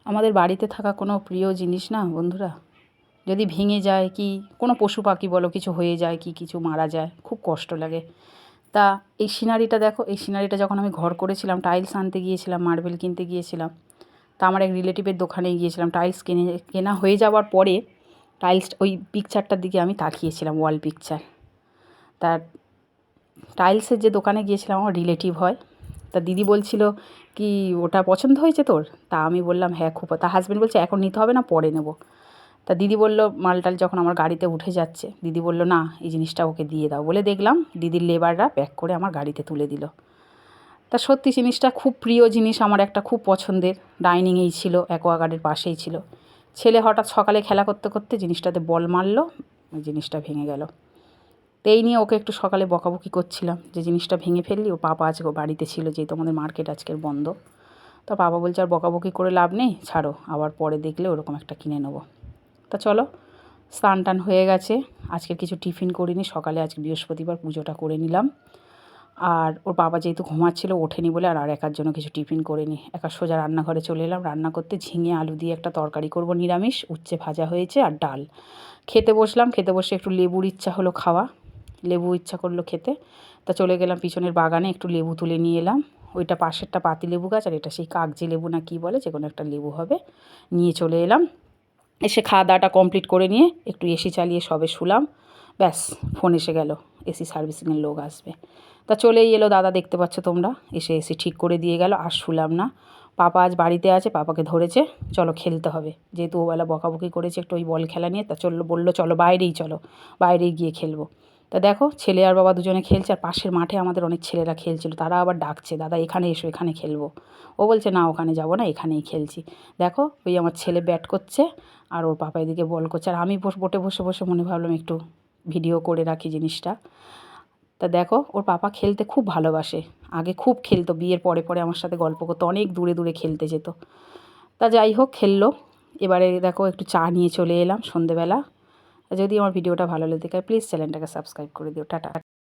আমাদের বাড়িতে থাকা কোনো প্রিয় জিনিস না বন্ধুরা, যদি ভেঙে যায় কি কোনো পশু পাখি বলো কিছু হয়ে যায় কি কিছু মারা যায় খুব কষ্ট লাগে। তা এই সিনারিটা দেখো, এই সিনারিটা যখন আমি ঘর করেছিলাম, টাইলস আনতে গিয়েছিলাম, মার্বেল কিনতে গিয়েছিলাম। তা আমার এক রিলেটিভের দোকানে গিয়েছিলাম, টাইলস কেনা হয়ে যাওয়ার পরে টাইলস ওই পিকচারটার দিকে আমি তাকিয়েছিলাম, ওয়াল পিকচার। তার টাইলসের যে দোকানে গিয়েছিলাম আমার রিলেটিভ হয়। তা দিদি বলছিল কি ওটা পছন্দ হয়েছে তোর? তা আমি বললাম হ্যাঁ খুব। তা হাজব্যান্ড বলছে এখন নিতে হবে না, পরে নেব। তা দিদি বলল, মালটাল যখন আমার গাড়িতে উঠে যাচ্ছে, দিদি বলল না এই জিনিসটা ওকে দিয়ে দাও। বলে দেখলাম দিদির লেবাররা প্যাক করে আমার গাড়িতে তুলে দিল। তা সত্যি জিনিসটা খুব প্রিয় জিনিস আমার, একটা খুব পছন্দের। ডাইনিংয়েই ছিল, অ্যাকোয়াগার্ডের পাশেই ছিল। ছেলে হঠাৎ সকালে খেলা করতে করতে জিনিসটাতে বল মারল, ওই জিনিসটা ভেঙে গেল। তো এই নিয়ে ওকে একটু সকালে বকাবকি করছিলাম যে জিনিসটা ভেঙে ফেললি। ও পাপা আজকে বাড়িতে ছিল, যেহেতু আমাদের মার্কেট আজকের বন্ধ। তো পাপা বলছে আর বকাবকি করে লাভ নেই, ছাড়ো, আবার পরে দেখলে ওরকম একটা কিনে নেবো। তা চলো, স্নান টান হয়ে গেছে, আজকের কিছু টিফিন করিনি, সকালে আজকে বৃহস্পতিবার পুজোটা করে নিলাম। আর ওর বাবা যেহেতু ঘুমাচ্ছিলো ওঠেনি বলে আর একার জন্য কিছু টিফিন করিনি। একা সোজা রান্নাঘরে চলে এলাম রান্না করতে। ঝিঙে আলু দিয়ে একটা তরকারি করব নিরামিষ, উচ্ছে ভাজা হয়েছে আর ডাল। খেতে বসলাম, খেতে বসে একটু লেবুর ইচ্ছা হলো খাওয়া, লেবু ইচ্ছা করলো খেতে। তা চলে গেলাম পিছনের বাগানে, একটু লেবু তুলে নিয়ে এলাম। ওইটা পাশেরটা পাতি লেবু গাছ, আর এটা সেই কাগজি লেবু না কী বলে, যে কোনো একটা লেবু হবে। নিয়ে চলে এলাম, এসে খাওয়া দাওয়াটা কমপ্লিট করে নিয়ে একটু এসি চালিয়ে সবে শুলাম। ব্যাস, ফোন এসে গেল, এসি সার্ভিসিংয়ের লোক আসবে। তা চলেই এলো দাদা, দেখতে পাচ্ছ তোমরা, এসে এসি ঠিক করে দিয়ে গেল। আর শুলাম না, পাপা আজ বাড়িতে আছে, পাপাকে ধরেছে, চলো খেলতে হবে। যেহেতু ওবেলা বকাবকি করেছে একটু ওই বল খেলা নিয়ে, তা বললো চলো বাইরেই চলো, বাইরেই গিয়ে খেলবো। তা দেখো ছেলে আর বাবা দুজনে খেলছে, আর পাশের মাঠে আমাদের অনেক ছেলেরা খেলছিল, তারা আবার ডাকছে দাদা এখানে এসো, এখানে খেলবো। ও বলছে না ওখানে যাবো না, এখানেই খেলছি। দেখো ওই আমার ছেলে ব্যাট করছে আর ওর পাপা এদিকে বল করছে, আর আমি বোটে বসে বসে মনে ভাবলাম একটু ভিডিও করে রাখি জিনিসটা। তা দেখো ওর পাপা খেলতে খুব ভালোবাসে, আগে খুব খেলতো, বিয়ের পরে পরে আমার সাথে গল্প করতো, অনেক দূরে দূরে খেলতে যেত। তা যাই হোক খেললো। এবারে দেখো একটু চা নিয়ে চলে এলাম সন্ধেবেলা। যদি আমার ভিডিওটা ভালো লেগে থাকে প্লিজ চ্যানেলটাকে সাবস্ক্রাইব করে দিও। টাটা।